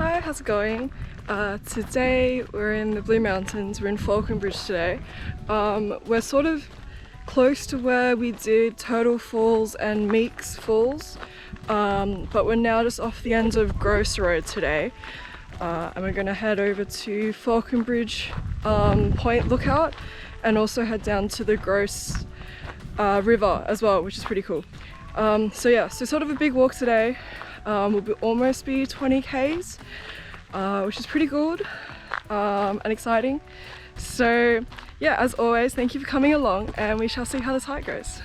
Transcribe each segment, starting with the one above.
Hi, how's it going? Today we're in the Blue Mountains. We're in Faulconbridge today. We're sort of close to where we did Turtle Falls and Meeks Falls, but we're now just off the ends of Grose Rd today, and we're going to head over to Faulconbridge Point Lookout and also head down to the Grose River as well, which is pretty cool. So yeah, so sort of a big walk today. Will almost be 20 k's, which is pretty good and exciting. So yeah, as always, thank you for coming along, and we shall see how this hike goes.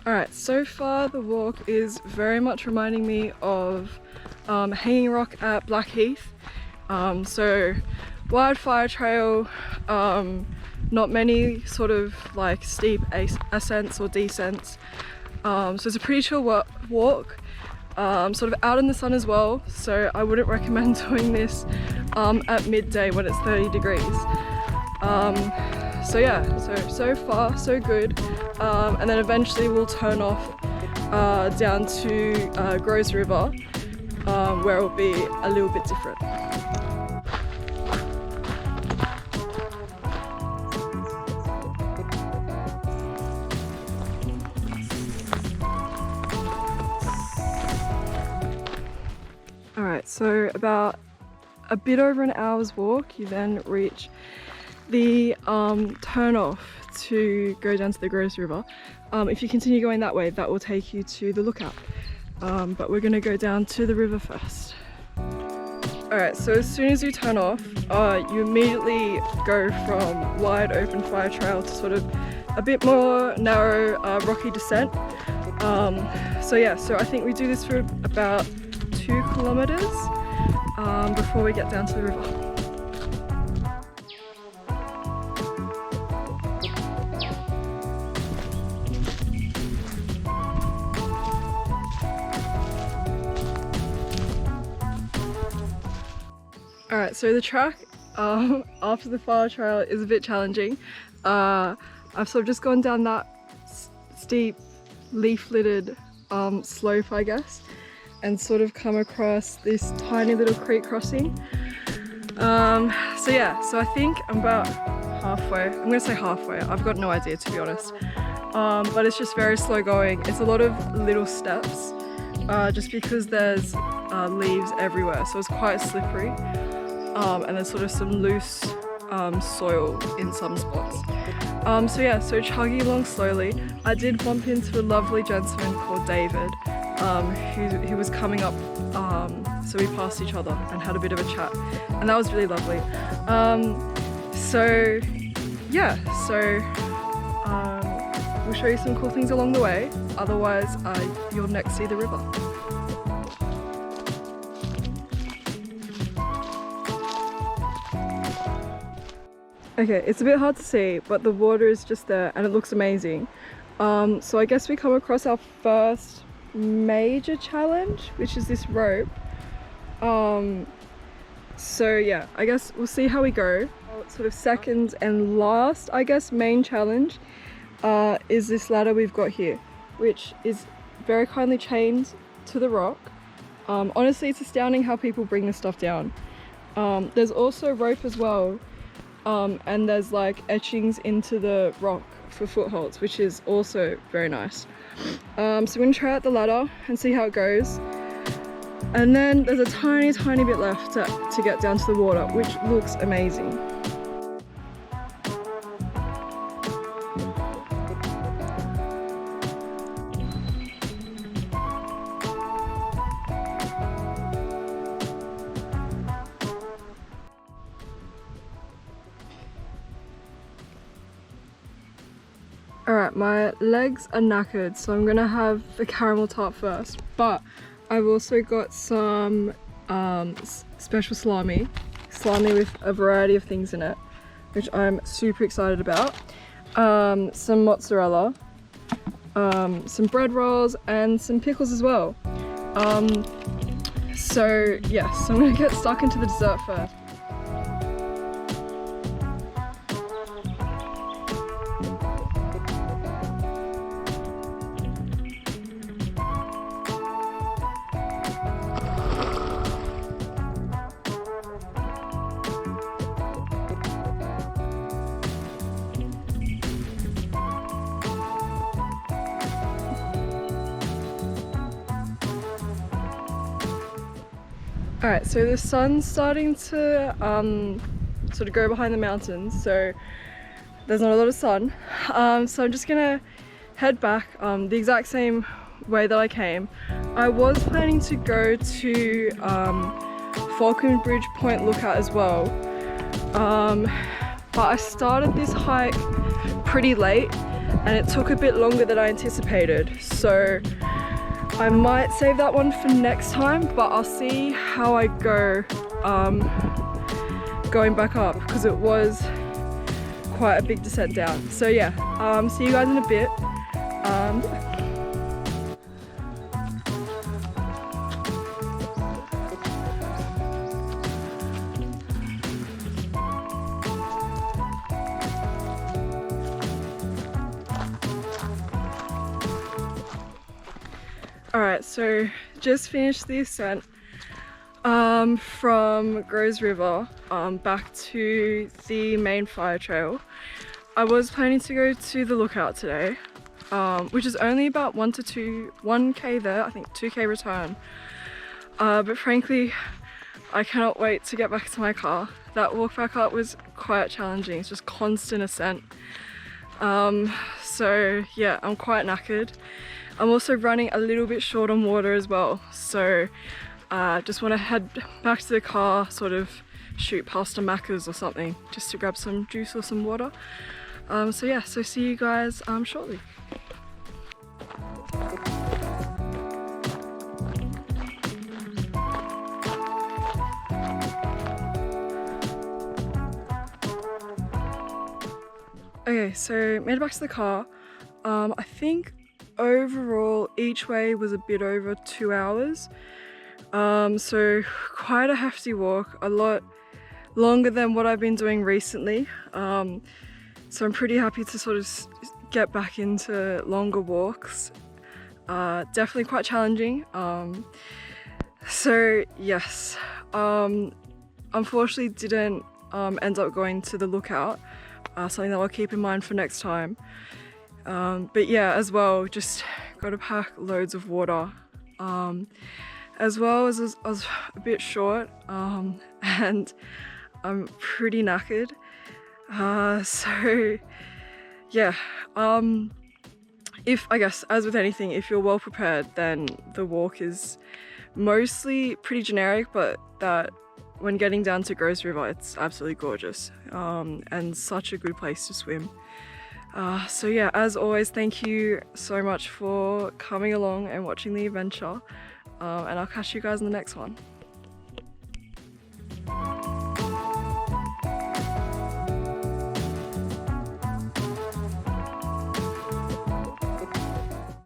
Alright, so far the walk is very much reminding me of Hanging Rock at Blackheath. So wildfire trail, not many sort of like steep ascents or descents. So it's a pretty chill walk, sort of out in the sun as well, so I wouldn't recommend doing this at midday when it's 30 degrees. So yeah, so far so good, and then eventually we'll turn off down to Grose River, where it will be a little bit different. Alright, so about a bit over an hour's walk, you then reach the turn off to go down to the Grose River. If you continue going that way, that will take you to the lookout, but we're going to go down to the river first. Alright, so as soon as you turn off, you immediately go from wide open fire trail to sort of a bit more narrow rocky descent. So yeah, so I think we do this for about 2 kilometers before we get down to the river. Alright, so the track after the fire trail is a bit challenging. I've sort of just gone down that steep, leaf-littered slope, I guess, and sort of come across this tiny little creek crossing. So yeah, so I think I'm about halfway. I'm going to say halfway. I've got no idea, to be honest. But it's just very slow going. It's a lot of little steps, just because there's leaves everywhere, so it's quite slippery. And there's sort of some loose soil in some spots. So yeah, so chugging along slowly. I did bump into a lovely gentleman called David, who was coming up, so we passed each other and had a bit of a chat, and that was really lovely. So yeah, so we'll show you some cool things along the way, otherwise you'll next see the river. Okay, it's a bit hard to see, but the water is just there and it looks amazing. So I guess we come across our first major challenge, which is this rope. So yeah, I guess we'll see how we go. Sort of second and last, I guess, main challenge is this ladder we've got here, which is very kindly chained to the rock. Honestly, it's astounding how people bring this stuff down. There's also rope as well. And there's like etchings into the rock for footholds, which is also very nice. So we're going to try out the ladder and see how it goes. And then there's a tiny bit left to get down to the water, which looks amazing. Alright, my legs are knackered, so I'm gonna have the caramel tart first, but I've also got some special salami with a variety of things in it, which I'm super excited about. Some mozzarella, some bread rolls, and some pickles as well. So yes, I'm gonna get stuck into the dessert first. Alright, so the sun's starting to sort of go behind the mountains, so there's not a lot of sun. So I'm just gonna head back the exact same way that I came. I was planning to go to Faulconbridge Point Lookout as well, but I started this hike pretty late and it took a bit longer than I anticipated, so I might save that one for next time, but I'll see how I go going back up, because it was quite a big descent down. So yeah, see you guys in a bit. Alright, so just finished the ascent from Grose River back to the main fire trail. I was planning to go to the lookout today, which is only about 1k there, I think 2k return. But frankly, I cannot wait to get back to my car. That walk back up was quite challenging, it's just constant ascent. So yeah, I'm quite knackered. I'm also running a little bit short on water as well, so just want to head back to the car, sort of shoot past a Macca's or something, just to grab some juice or some water. So yeah, so see you guys shortly. Okay, so made it back to the car. I think overall each way was a bit over 2 hours, so quite a hefty walk, a lot longer than what I've been doing recently, so I'm pretty happy to sort of get back into longer walks. Definitely quite challenging. So yes, unfortunately didn't end up going to the lookout, something that I'll keep in mind for next time. But yeah, as well, just got to pack loads of water, as well as I was a bit short, and I'm pretty knackered, so yeah, I guess as with anything, if you're well prepared, then the walk is mostly pretty generic, but that when getting down to Grose River, it's absolutely gorgeous, and such a good place to swim. So yeah, as always, thank you so much for coming along and watching the adventure, and I'll catch you guys in the next one.